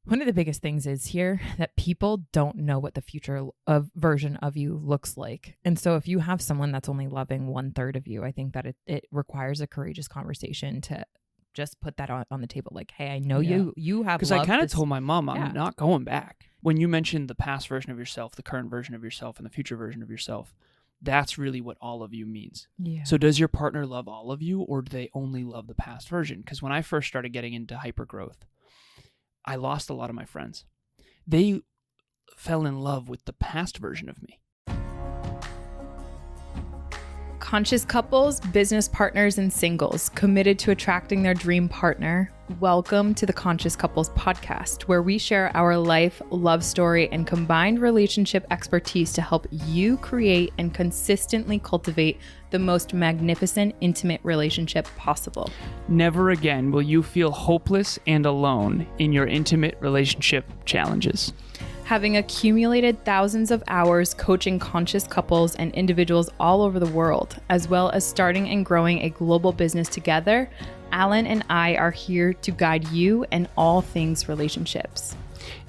One of the biggest things is here that people don't know what the future of version of you looks like. And so if you have someone that's only loving 1/3 of you, I think that it requires a courageous conversation to just put that on the table. Like, hey, I know you have because love. I kind of this- told my mom I'm Yeah. not going back. When you mentioned the past version of yourself, the current version of yourself, and the future version of yourself, that's really what all of you means. Yeah. So does your partner love all of you, or do they only love the past version? Because when I first started getting into hypergrowth, I lost a lot of my friends. They fell in love with the past version of me. Conscious couples, business partners, and singles committed to attracting their dream partner. Welcome to the Conscious Couples podcast, where we share our life, love story, and combined relationship expertise to help you create and consistently cultivate the most magnificent, intimate relationship possible. Never again will you feel hopeless and alone in your intimate relationship challenges. Having accumulated thousands of hours coaching conscious couples and individuals all over the world, as well as starting and growing a global business together, Alan and I are here to guide you in all things relationships.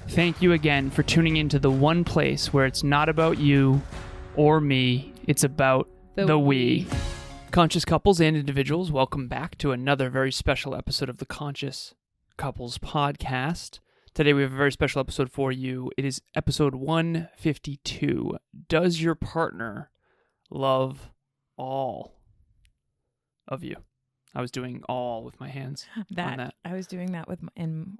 Thank you again for tuning into the one place where it's not about you or me, it's about the we. Conscious couples and individuals, welcome back to another very special episode of the Conscious Couples podcast. Today we have a very special episode for you. It is episode 152. Does your partner love all of you? I was doing all with my hands. on that. I was doing that with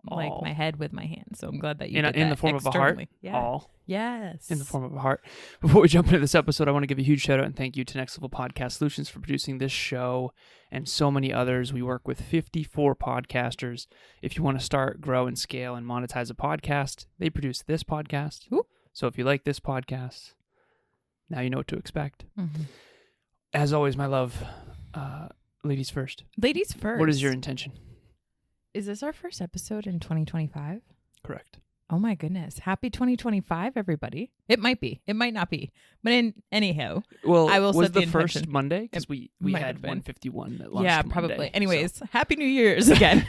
All. my head with my hands. So I'm glad that you did in that the form of a heart. externally. Yeah. All. Yes. In the form of a heart. Before we jump into this episode, I want to give a huge shout out and thank you to Next Level Podcast Solutions for producing this show and so many others. We work with 54 podcasters. If you want to start, grow, and scale and monetize a podcast, they produce this podcast. Ooh. So if you like this podcast, now you know what to expect. Mm-hmm. As always, my love, ladies first. Ladies first. What is your intention? Is this our first episode in 2025? Correct. Oh my goodness. Happy 2025, everybody. It might be. It might not be. But anyhow. Well, I will was set the first intention. Monday? Because we might had have been. 151 at lunch. Yeah, Monday, probably. Anyways, so. Happy New Year's again.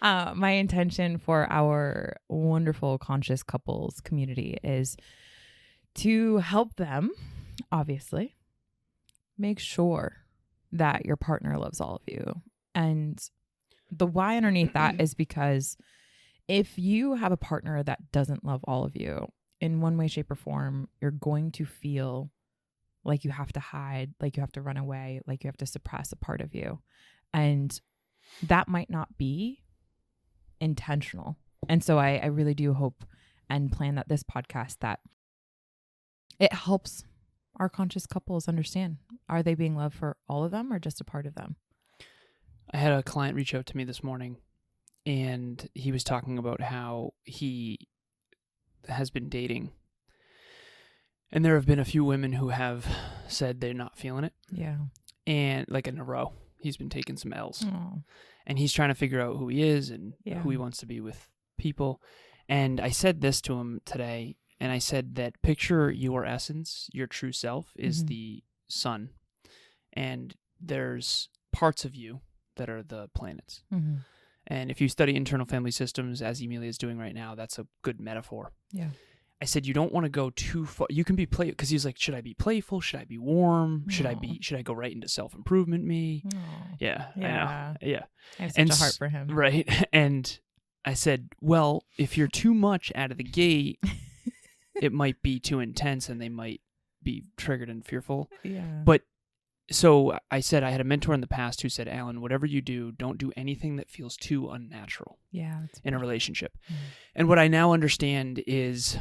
My intention for our wonderful conscious couples community is to help them, obviously, make sure that your partner loves all of you. And the why underneath that is because if you have a partner that doesn't love all of you in one way, shape, or form, you're going to feel like you have to hide, like you have to run away, like you have to suppress a part of you. And that might not be intentional. And so I really do hope and plan that this podcast, that it helps our conscious couples understand, are they being loved for all of them or just a part of them? I had a client reach out to me this morning, and he was talking about how he has been dating. And there have been a few women who have said they're not feeling it. Yeah. And like in a row, he's been taking some L's. Oh. And he's trying to figure out who he is and Yeah. who he wants to be with people. And I said this to him today, and I said that picture your essence, your true self is the sun. And there's parts of you that are the planets. Mm-hmm. And if you study internal family systems, as Emilia is doing right now, that's a good metaphor. Yeah. I said, you don't want to go too far. You can be play because he's like, should I be playful? Should I be warm? Should I go right into self-improvement me? Aw. Yeah. Yeah. I know. Yeah. I have such a heart for him. Right. And I said, well, if you're too much out of the gate, it might be too intense and they might be triggered and fearful. Yeah. But so I said, I had a mentor in the past who said, Alan, whatever you do, don't do anything that feels too unnatural in a relationship. Mm. And what I now understand is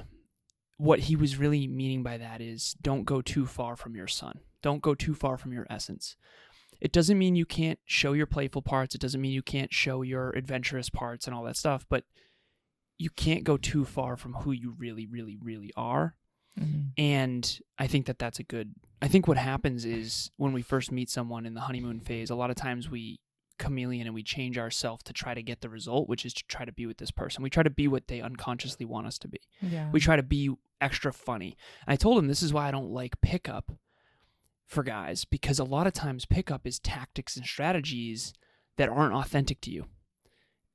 what he was really meaning by that is don't go too far from your sun. Don't go too far from your essence. It doesn't mean you can't show your playful parts. It doesn't mean you can't show your adventurous parts and all that stuff, but you can't go too far from who you really, really, really are. Mm-hmm. And I think that that's I think what happens is when we first meet someone in the honeymoon phase, a lot of times we chameleon and we change ourselves to try to get the result, which is to try to be with this person. We try to be what they unconsciously want us to be. Yeah. We try to be extra funny. I told him this is why I don't like pickup for guys, because a lot of times pickup is tactics and strategies that aren't authentic to you.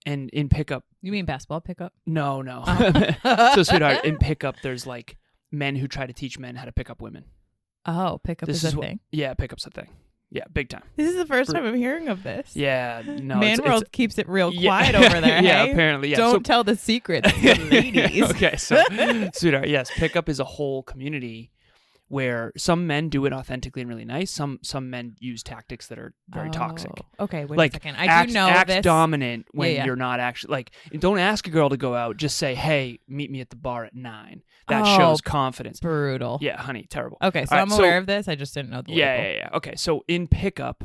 And in pickup, You mean basketball pickup? no. Oh. So, sweetheart, in pickup, there's like men who try to teach men how to pick up women. Oh, pickup is a thing. Yeah, pickup's a thing. Yeah, big time. This is the first time I'm hearing of this. Yeah, no. Man World keeps it real quiet over there. Yeah, hey? apparently. Yeah. Don't tell the secrets to the ladies. Okay, so sweetheart, yes, pickup is a whole community where some men do it authentically and really nice. Some men use tactics that are very toxic. Okay, wait Like a second. I do know act this. dominant when Yeah. you're not actually like. Don't ask a girl to go out. Just say, "Hey, meet me at the bar at 9." That shows confidence. Brutal. Yeah, honey, terrible. Okay, so All I'm right, aware of this. I just didn't know the label. Yeah. Okay, so in pickup,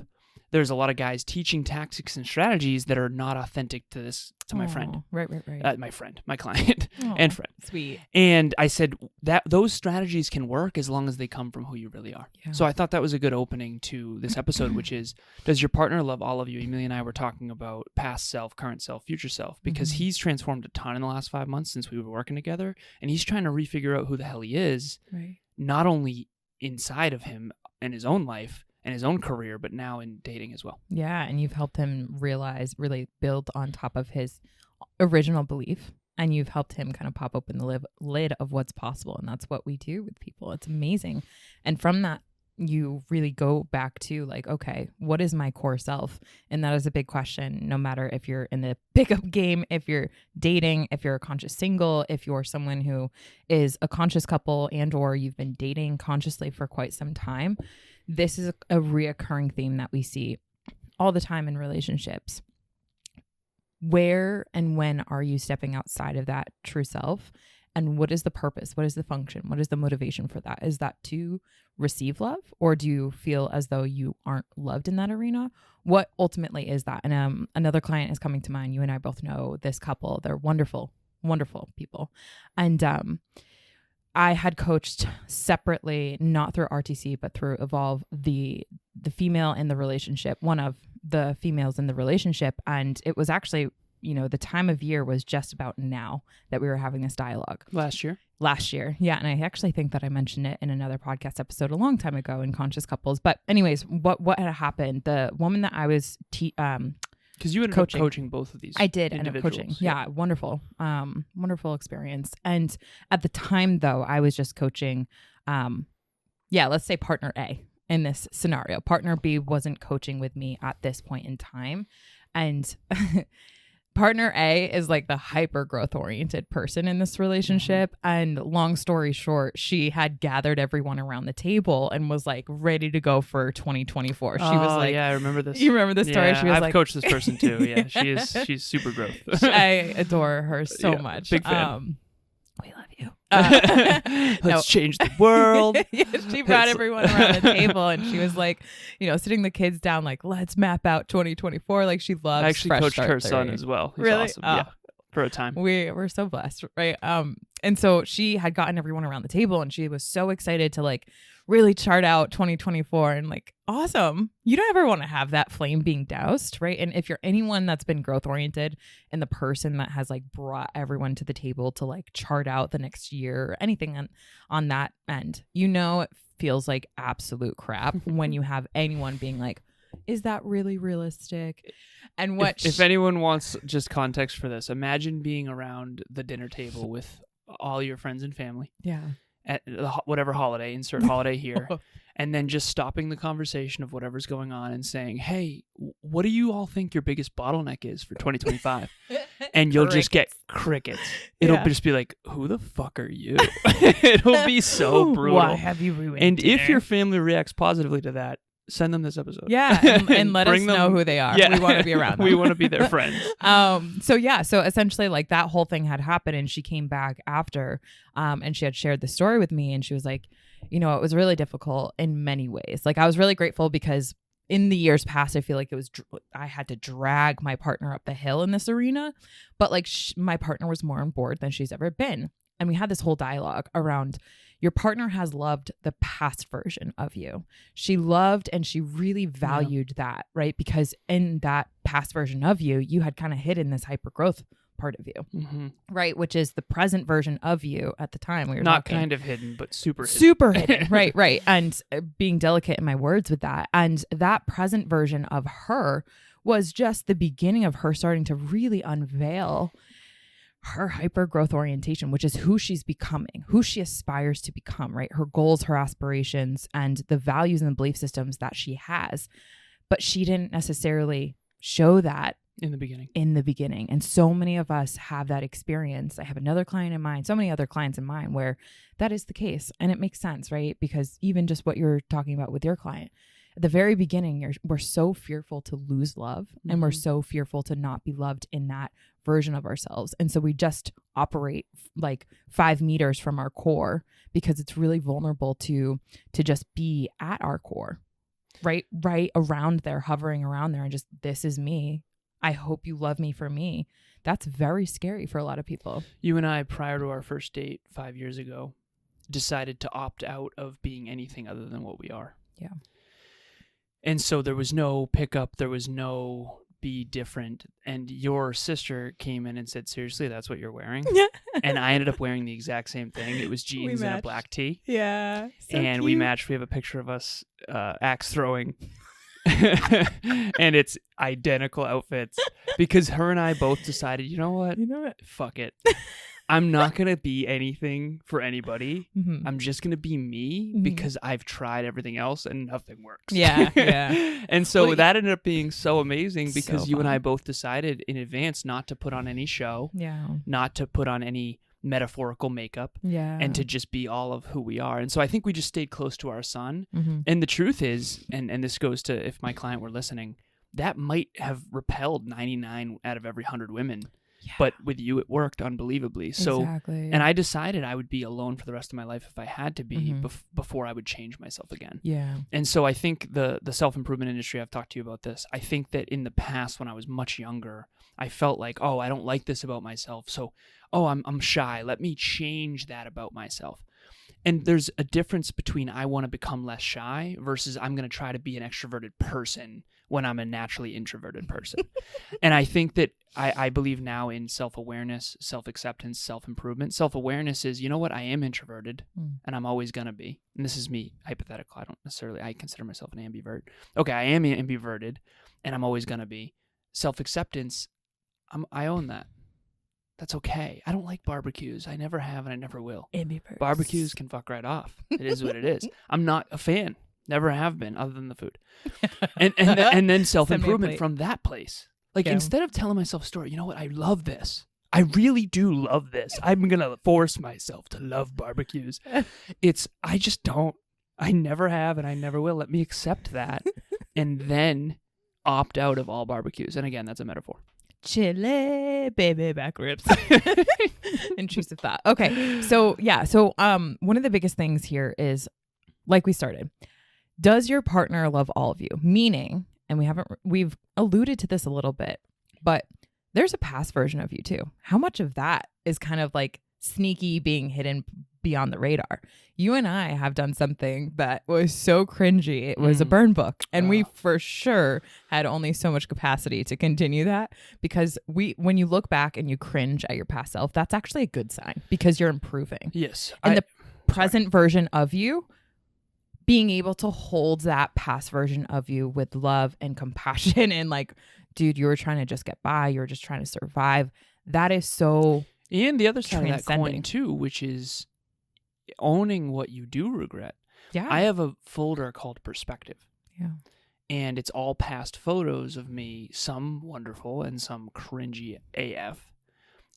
there's a lot of guys teaching tactics and strategies that are not authentic to my friend. Right. My client, and friend. Sweet. And I said that those strategies can work as long as they come from who you really are. Yeah. So I thought that was a good opening to this episode, which is, does your partner love all of you? Emilia and I were talking about past self, current self, future self, because he's transformed a ton in the last 5 months since we were working together. And he's trying to refigure out who the hell he is, Right. not only inside of him and his own life and his own career, but now in dating as well. Yeah, and you've helped him really build on top of his original belief, and you've helped him kind of pop open the lid of what's possible, and that's what we do with people. It's amazing. And from that, you really go back to like, okay, what is my core self? And that is a big question, no matter if you're in the pickup game, if you're dating, if you're a conscious single, if you're someone who is a conscious couple and or you've been dating consciously for quite some time. This is a reoccurring theme that we see all the time in relationships. Where and when are you stepping outside of that true self? And what is the purpose? What is the function? What is the motivation for that? Is that to receive love? Or do you feel as though you aren't loved in that arena? What ultimately is that? And another client is coming to mind. You and I both know this couple. They're wonderful, wonderful people. And I had coached separately, not through RTC, but through Evolve, the female in the relationship, one of the females in the relationship. And it was actually, the time of year was just about now that we were having this dialogue. Last year. Yeah. And I actually think that I mentioned it in another podcast episode a long time ago in Conscious Couples. But anyways, what had happened? The woman that I was because you ended up coaching both of these. I did end up coaching. Yeah, wonderful. Wonderful experience. And at the time, though, I was just coaching, let's say partner A in this scenario. Partner B wasn't coaching with me at this point in time. And partner A is like the hyper growth oriented person in this relationship. And long story short, she had gathered everyone around the table and was like ready to go for 2024. She was like, yeah, I remember this. You remember this story? Yeah, She was I've coached this person too. Yeah, she's super growth. I adore her so much. Big fan. We love you. Let's change the world. She brought everyone around the table and she was like, sitting the kids down, like, let's map out 2024. Like she loves. I actually coached her son as well. He's really awesome. Yeah, for a time. We're so blessed, right? And so she had gotten everyone around the table and she was so excited to like really chart out 2024 and like, awesome. You don't ever want to have that flame being doused, right? And if you're anyone that's been growth oriented and the person that has like brought everyone to the table to like chart out the next year or anything on that end, it feels like absolute crap when you have anyone being like, is that really realistic? And if anyone wants just context for this, imagine being around the dinner table with all your friends and family. Yeah. At whatever holiday, insert holiday here, and then just stopping the conversation of whatever's going on and saying, hey, what do you all think your biggest bottleneck is for 2025? And you'll just get crickets. It'll just be like, who the fuck are you? It'll be so brutal. Why have you ruined And dinner? if your family reacts positively to that, send them this episode. Yeah, and let us know who they are. Yeah. We want to be around them. We want to be their friends. So essentially like that whole thing had happened and she came back after and she had shared the story with me and she was like, it was really difficult in many ways. Like I was really grateful because in the years past, I feel like I had to drag my partner up the hill in this arena, but like my partner was more on board than she's ever been. And we had this whole dialogue around your partner has loved the past version of you. She loved and she really valued that, right? Because in that past version of you, you had kind of hidden this hyper growth part of you, right? Which is the present version of you at the time we were not talking. Kind of hidden, but super hidden. Right. And being delicate in my words with that. And that present version of her was just the beginning of her starting to really unveil her hyper growth orientation, which is who she's becoming, who she aspires to become, right? Her goals, her aspirations, and the values and the belief systems that she has. But she didn't necessarily show that in the beginning. And so many of us have that experience. I have another client in mind, so many other clients in mind where that is the case. And it makes sense, right? Because even just what you're talking about with your client, at the very beginning, we're so fearful to lose love, and we're so fearful to not be loved in that version of ourselves. And so we just operate like 5 meters from our core because it's really vulnerable to just be at our core, right around there, hovering around there, and just, this is me. I hope you love me for me. That's very scary for a lot of people. You and I, prior to our first date 5 years ago, decided to opt out of being anything other than what we are. Yeah. And so there was no pickup, there was no be different. And your sister came in and said, seriously, that's what you're wearing? Yeah. And I ended up wearing the exact same thing. It was jeans and a black tee. Yeah. So and cute. We matched. We have a picture of us axe throwing. And it's identical outfits because her and I both decided, you know what? Fuck it. I'm not going to be anything for anybody. I'm just going to be me because I've tried everything else and nothing works. Yeah, yeah. And so that ended up being so amazing because so you and fun. I both decided in advance not to put on any show, not to put on any metaphorical makeup, and to just be all of who we are. And so I think we just stayed close to our son. And the truth is, and this goes to if my client were listening, that might have repelled 99 out of every 100 women. Yeah. But with you, it worked unbelievably. So, exactly. And I decided I would be alone for the rest of my life if I had to be before I would change myself again. Yeah. And so I think the self-improvement industry, I've talked to you about this. I think that in the past, when I was much younger, I felt like, oh, I don't like this about myself. So, I'm shy. Let me change that about myself. And there's a difference between I want to become less shy versus I'm going to try to be an extroverted person when I'm a naturally introverted person. And I think that I believe now in self-awareness, self-acceptance, self-improvement. Self-awareness is, you know what, I am introverted and I'm always going to be. And this is me, hypothetical. I consider myself an ambivert. Okay, I am ambiverted and I'm always going to be. Self-acceptance, I own that. That's okay. I don't like barbecues. I never have and I never will. Ambiverts. Barbecues can fuck right off. It is what it is. I'm not a fan. Never have been, other than the food. And then self-improvement from that place. Like, instead of telling myself a story, you know what? I love this. I really do love this. I'm going to force myself to love barbecues. I just don't. I never have and I never will. Let me accept that and then opt out of all barbecues. And again, that's a metaphor. Chile, baby back ribs. Intrusive thought. Okay. So one of the biggest things here is, like we started, does your partner love all of you? Meaning, and we've alluded to this a little bit, but there's a past version of you too. How much of that is kind of like sneaky, being hidden beyond the radar? You and I have done something that was so cringy. It was a burn book. And we for sure had only so much capacity to continue that, because when you look back and you cringe at your past self, that's actually a good sign because you're improving. Yes. And the present version of you, being able to hold that past version of you with love and compassion and like, dude, you were trying to just get by. You were just trying to survive. That is so And the other side of that coin too, which is owning what you do regret. Yeah. I have a folder called Perspective. Yeah. And it's all past photos of me, some wonderful and some cringy AF.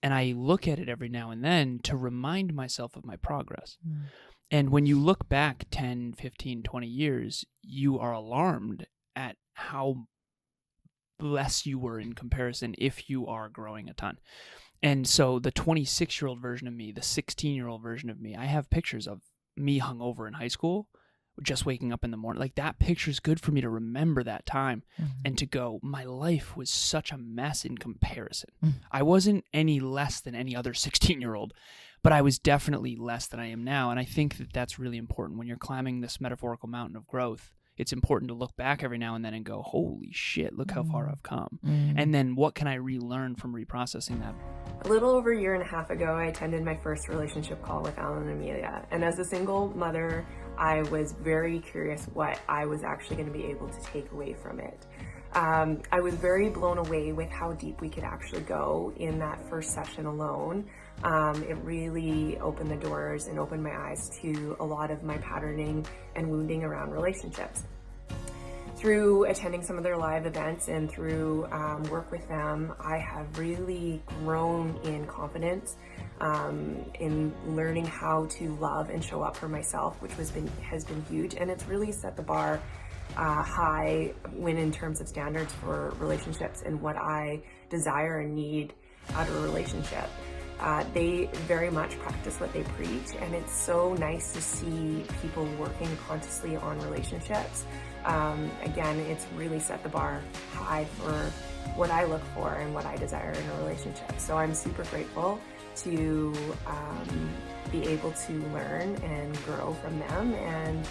And I look at it every now and then to remind myself of my progress. And when you look back 10, 15, 20 years, you are alarmed at how less you were in comparison if you are growing a ton. And so the 26-year-old version of me, the 16-year-old version of me, I have pictures of me hungover in high school, just waking up in the morning. Like, that picture's good for me to remember that time and to go, my life was such a mess in comparison. I wasn't any less than any other 16-year-old, but I was definitely less than I am now. And I think that that's really important. When you're climbing this metaphorical mountain of growth, it's important to look back every now and then and go, holy shit, look how far I've come. And then what can I relearn from reprocessing that? A little over a year and a half ago, I attended my first relationship call with Alan and Emilia. And as a single mother, I was very curious what I was actually going to be able to take away from it. I was very blown away with how deep we could actually go in that first session alone. It really opened the doors and opened my eyes to a lot of my patterning and wounding around relationships. Through attending some of their live events and through work with them, I have really grown in confidence, in learning how to love and show up for myself, which has been huge, and it's really set the bar high when in terms of standards for relationships and what I desire and need out of a relationship. They very much practice what they preach, and it's so nice to see people working consciously on relationships. Again, it's really set the bar high for what I look for and what I desire in a relationship. So I'm super grateful to be able to learn and grow from them and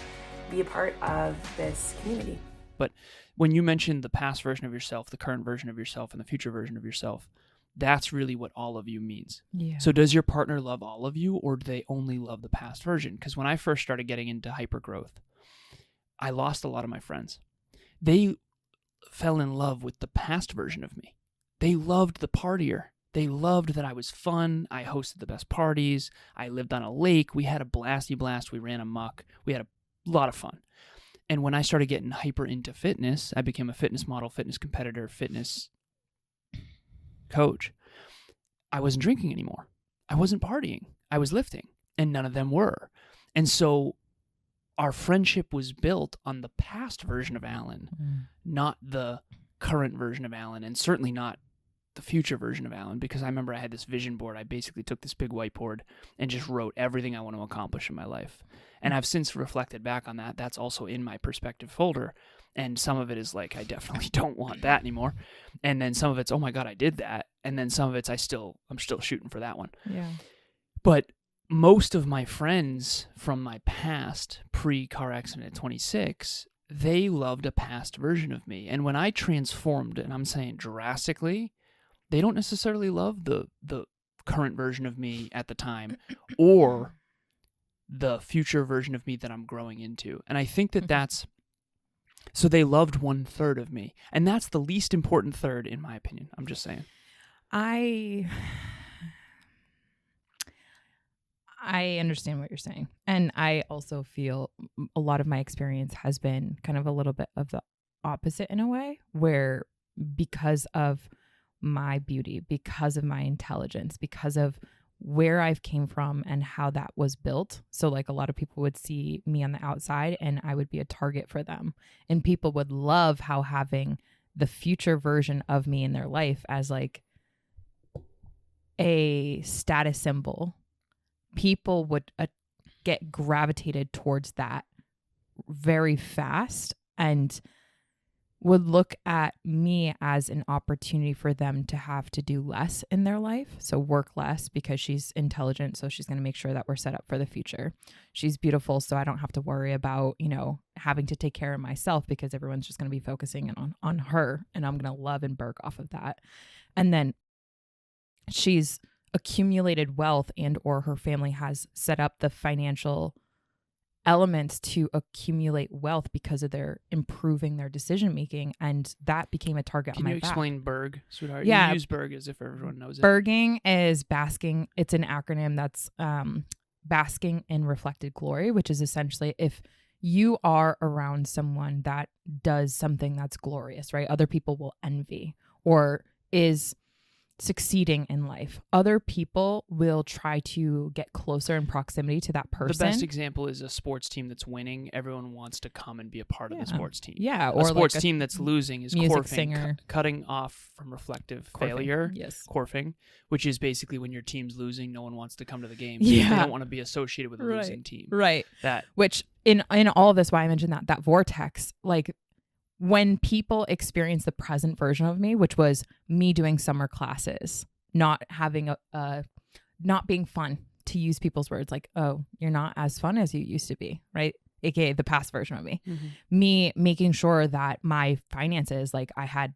be a part of this community. But when you mentioned the past version of yourself, the current version of yourself, and the future version of yourself, that's really what all of you means. Yeah. So does your partner love all of you, or do they only love the past version? Because when I first started getting into hypergrowth, I lost a lot of my friends. They fell in love with the past version of me. They loved the partier. They loved that I was fun. I hosted the best parties. I lived on a lake. We had a blasty blast. We ran amok. We had a lot of fun. And when I started getting hyper into fitness, I became a fitness model, fitness competitor, fitness coach. I wasn't drinking anymore. I wasn't partying. I was lifting, and none of them were. And so our friendship was built on the past version of Alan, not the current version of Alan, and certainly not the future version of Alan, because I remember I had this vision board. I basically took this big whiteboard and just wrote everything I want to accomplish in my life. And I've since reflected back on that. That's also in my perspective folder. And some of it is like, I definitely don't want that anymore. And then some of it's, oh my God, I did that. And then some of it's, I'm still shooting for that one. Yeah. But most of my friends from my past, pre-car accident at 26, they loved a past version of me. And when I transformed, and I'm saying drastically, they don't necessarily love the current version of me at the time or the future version of me that I'm growing into. And I think that that's, so they loved 1/3 of me. And that's the least important third, in my opinion. I'm just saying. I understand what you're saying. And I also feel a lot of my experience has been kind of a little bit of the opposite in a way, where because of my beauty, because of my intelligence, because of where I've came from and how that was built. So like a lot of people would see me on the outside and I would be a target for them. And people would love how having the future version of me in their life as like a status symbol, people would get gravitated towards that very fast and would look at me as an opportunity for them to have to do less in their life. So work less because she's intelligent. So she's going to make sure that we're set up for the future. She's beautiful. So I don't have to worry about, having to take care of myself because everyone's just going to be focusing on her, and I'm going to love and burk off of that. And then she's accumulated wealth and or her family has set up the financial elements to accumulate wealth because of their improving their decision making, and that became a target on my back. Can you explain BERG, sweetheart? Yeah. You use BERG as if everyone knows it. Berging is basking. It's an acronym that's basking in reflected glory, which is essentially if you are around someone that does something that's glorious, right? Other people will envy or is succeeding in life. Other people will try to get closer in proximity to that person. The best example is a sports team that's winning. Everyone wants to come and be a part of the sports team. Yeah. Or a sports team that's losing is music corfing, singer. Cutting off from reflective failure. Yes. Corfing, which is basically when your team's losing, no one wants to come to the game. Yeah. They don't want to be associated with a losing team. Right. That, which in all of this, why I mentioned that vortex, like when people experience the present version of me, which was me doing summer classes, not having not being fun, to use people's words, like, oh, you're not as fun as you used to be, right? AKA the past version of me. mm-hmm. Me making sure that my finances, like I had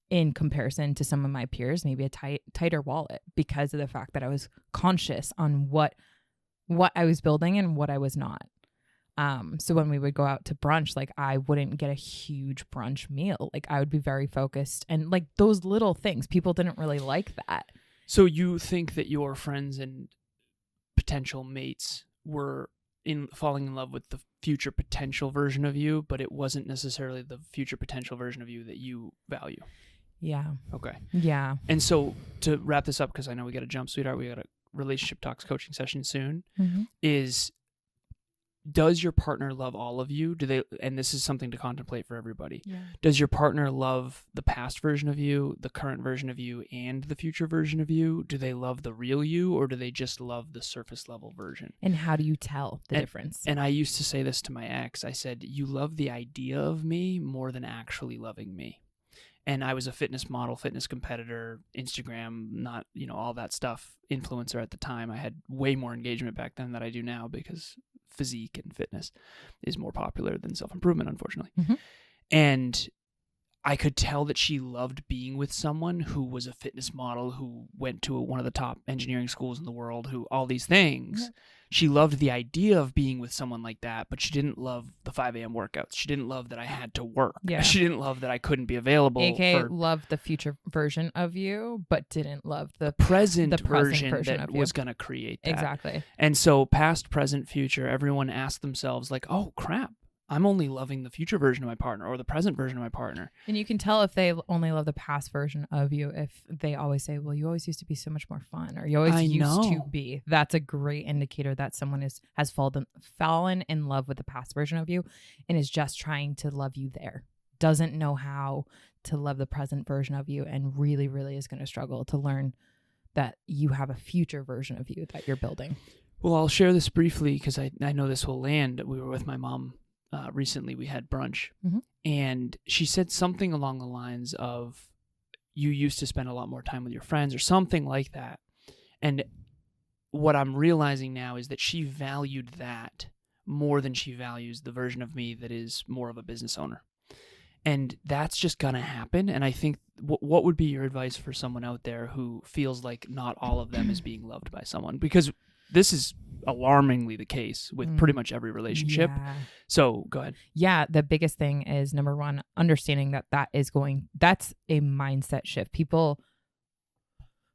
in comparison to some of my peers, maybe a tighter wallet because of the fact that I was conscious on what I was building and what I was not. So when we would go out to brunch, like I wouldn't get a huge brunch meal. Like I would be very focused, and like those little things, people didn't really like that. So you think that your friends and potential mates were falling in love with the future potential version of you, but it wasn't necessarily the future potential version of you that you value. Yeah. Okay. Yeah. And so to wrap this up, because I know we got to jump, sweetheart, we got a relationship talks coaching session soon, is, does your partner love all of you? Do they, and this is something to contemplate for everybody. Yeah. Does your partner love the past version of you, the current version of you, and the future version of you? Do they love the real you, or do they just love the surface level version? And how do you tell the difference? And I used to say this to my ex. I said, you love the idea of me more than actually loving me. And I was a fitness model, fitness competitor, Instagram, not, all that stuff, influencer at the time. I had way more engagement back then than I do now, because physique and fitness is more popular than self-improvement, unfortunately. And I could tell that she loved being with someone who was a fitness model, who went to one of the top engineering schools in the world, who all these things. She loved the idea of being with someone like that, but she didn't love the 5 a.m. workouts. She didn't love that I had to work. Yeah. She didn't love that I couldn't be available. AKA loved the future version of you, but didn't love the present version that of you. was going to create that. Exactly. And so past, present, future, everyone asked themselves like, oh, crap. I'm only loving the future version of my partner or the present version of my partner. And you can tell if they only love the past version of you if they always say, well, you always used to be so much more fun, or you always used to be. That's a great indicator that someone has fallen in love with the past version of you and is just trying to love you there. Doesn't know how to love the present version of you, and really, really is going to struggle to learn that you have a future version of you that you're building. Well, I'll share this briefly because I know this will land. We were with my mom recently. We had brunch, and she said something along the lines of, you used to spend a lot more time with your friends, or something like that. And what I'm realizing now is that she valued that more than she values the version of me that is more of a business owner. And that's just going to happen. And I think what would be your advice for someone out there who feels like not all of them is being loved by someone? Because this is alarmingly the case with pretty much every relationship. Yeah. So go ahead. Yeah. The biggest thing is, number one, understanding that's a mindset shift.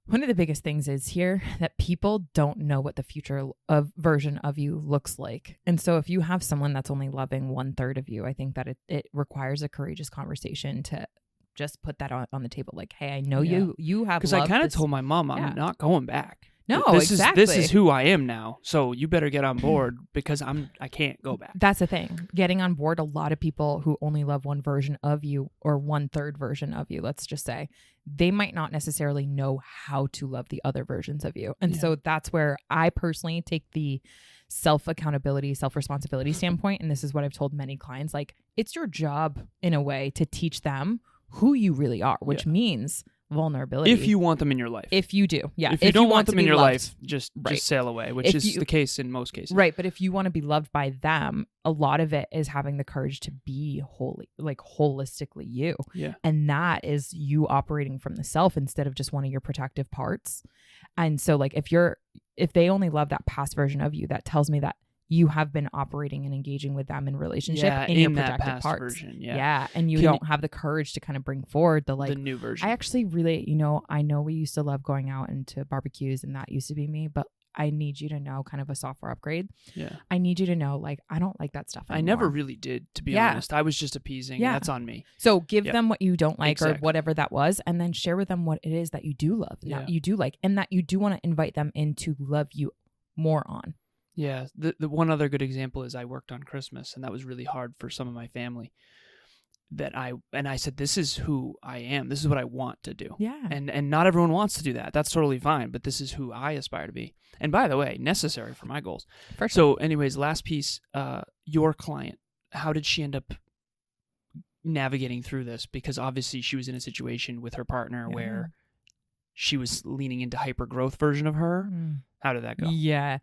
One of the biggest things is here that people don't know what the future of version of you looks like. And so if you have someone that's only loving 1/3 of you, I think that it requires a courageous conversation to just put that on the table. Like, hey, I know you have, because I kind of told my mom I'm not going back. No, This is who I am now. So you better get on board, because I can't go back. That's the thing. Getting on board, a lot of people who only love one version of you, or 1/3 version of you, let's just say, they might not necessarily know how to love the other versions of you. And so that's where I personally take the self-accountability, self-responsibility standpoint. And this is what I've told many clients, like, it's your job in a way to teach them who you really are, which means vulnerability. If you want them in your life. If you do. Yeah. If you don't want them in your loved, life, just sail away, which is the case in most cases. Right. But if you want to be loved by them, a lot of it is having the courage to be holistically you. Yeah. And that is you operating from the self instead of just one of your protective parts. And so like if they only love that past version of you, that tells me that you have been operating and engaging with them in relationship in your protective that past parts. Version, yeah. And you don't have the courage to kind of bring forward the new version. I actually really, I know we used to love going out into barbecues, and that used to be me, but I need you to know, kind of a software upgrade. Yeah. I need you to know, like, I don't like that stuff anymore. I never really did, to be honest. I was just appeasing. Yeah. That's on me. So give them what you don't like, or whatever that was, and then share with them what it is that you do love, that you do like, and that you do want to invite them in to love you more on. Yeah. The one other good example is I worked on Christmas, and that was really hard for some of my family. I said, this is who I am. This is what I want to do. Yeah. And not everyone wants to do that. That's totally fine. But this is who I aspire to be. And by the way, necessary for my goals. For sure. So anyways, last piece, your client, how did she end up navigating through this? Because obviously she was in a situation with her partner where she was leaning into hyper growth version of her. How did that go? Yeah.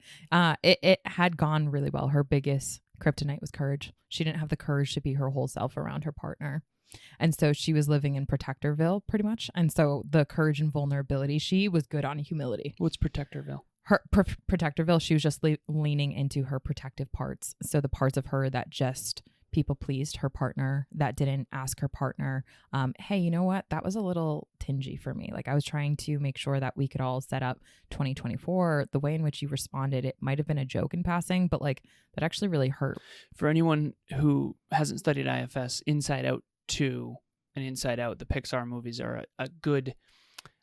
It had gone really well. Her biggest kryptonite was courage. She didn't have the courage to be her whole self around her partner. And so she was living in Protectorville pretty much. And so the courage and vulnerability, she was good on humility. What's Protectorville? her protectorville, she was just leaning into her protective parts. So the parts of her that just people pleased her partner, that didn't ask her partner, hey, you know what? That was a little tingy for me. Like I was trying to make sure that we could all set up 2024. The way in which you responded, it might have been a joke in passing, but like that actually really hurt. For anyone who hasn't studied IFS, Inside Out 2 and Inside Out, the Pixar movies, are a good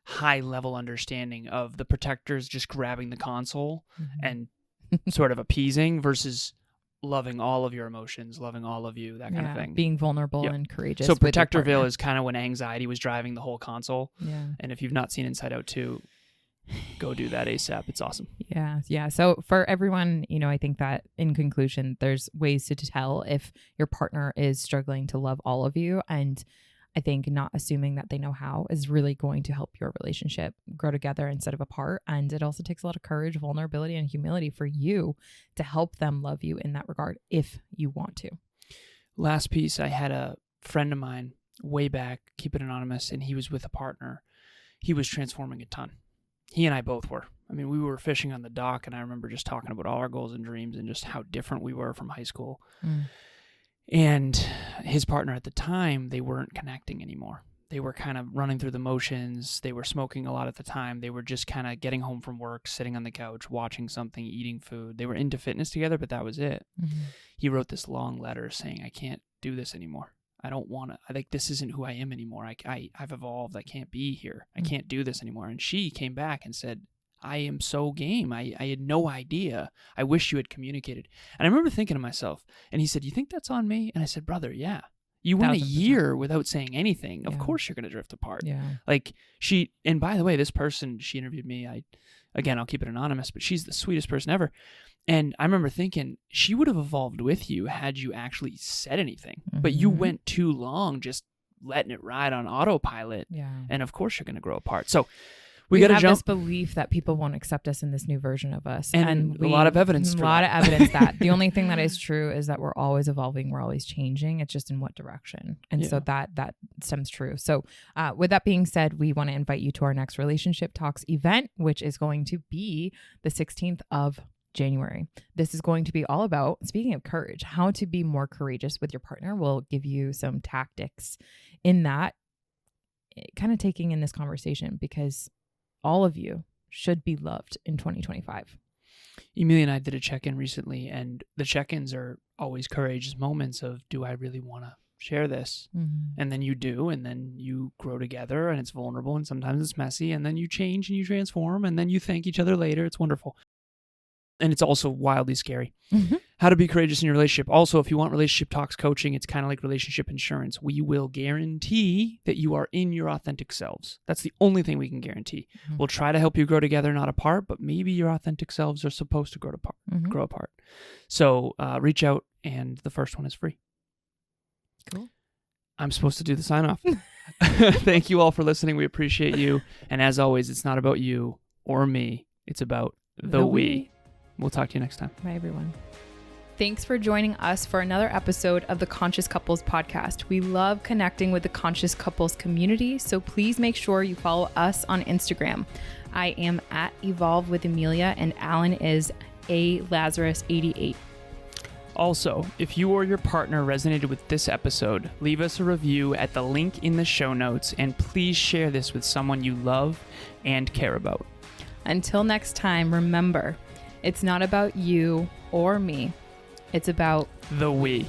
high-level understanding of the protectors just grabbing the console and sort of appeasing versus loving all of your emotions, loving all of you, that kind of thing. Being vulnerable and courageous. So Protectorville is kind of when anxiety was driving the whole console. Yeah. And if you've not seen Inside Out 2, go do that ASAP. It's awesome. Yeah. Yeah. So for everyone, you know, I think that in conclusion, there's ways to tell if your partner is struggling to love all of you. And I think not assuming that they know how is really going to help your relationship grow together instead of apart. And it also takes a lot of courage, vulnerability, and humility for you to help them love you in that regard if you want to. Last piece, I had a friend of mine way back, keep it anonymous, and he was with a partner. He was transforming a ton. He and I both were. I mean, we were fishing on the dock, and I remember just talking about all our goals and dreams and just how different we were from high school. And his partner at the time, they weren't connecting anymore. They were kind of running through the motions. They were smoking a lot at the time. They were just kind of getting home from work, sitting on the couch, watching something, eating food. They were into fitness together, but that was it. He wrote this long letter saying, I can't do this anymore. I don't want to. I think this isn't who I am anymore. I've evolved. I can't be here. I can't do this anymore. And she came back and said, I am so game. I had no idea. I wish you had communicated. And I remember thinking to myself, and he said, you think that's on me? And I said, brother, yeah. You went 1000%. a year without saying anything. Of course you're going to drift apart. Yeah. Like and by the way, this person, she interviewed me. I'll keep it anonymous, but she's the sweetest person ever. And I remember thinking she would have evolved with you had you actually said anything. But you went too long just letting it ride on autopilot. Yeah. And of course you're going to grow apart. So we have got to jump. this belief that people won't accept us in this new version of us. And a lot of evidence for that. A lot of evidence that. The only thing that is true is that we're always evolving. We're always changing. It's just in what direction. And so that stems true. So with that being said, we want to invite you to our next Relationship Talks event, which is going to be the 16th of January. This is going to be all about, speaking of courage, how to be more courageous with your partner. We'll give you some tactics in that, kind of taking in this conversation, because all of you should be loved in 2025. Emilia and I did a check-in recently, and the check-ins are always courageous moments of, do I really want to share this? And then you do, and then you grow together, and it's vulnerable, and sometimes it's messy, and then you change and you transform, and then you thank each other later. It's wonderful. And it's also wildly scary. How to be courageous in your relationship. Also, if you want Relationship Talks coaching, it's kind of like relationship insurance. We will guarantee that you are in your authentic selves. That's the only thing we can guarantee. We'll try to help you grow together, not apart, but maybe your authentic selves are supposed to grow apart. So reach out, and the first one is free. Cool. I'm supposed to do the sign off. Thank you all for listening. We appreciate you. And as always, it's not about you or me. It's about the we. We'll talk to you next time. Bye, everyone. Thanks for joining us for another episode of the Conscious Couples podcast. We love connecting with the Conscious Couples community, so please make sure you follow us on Instagram. I am at Evolve with Emilia, and Alan is alazarus88. Also, if you or your partner resonated with this episode, leave us a review at the link in the show notes, and please share this with someone you love and care about. Until next time, remember, it's not about you or me. It's about the we.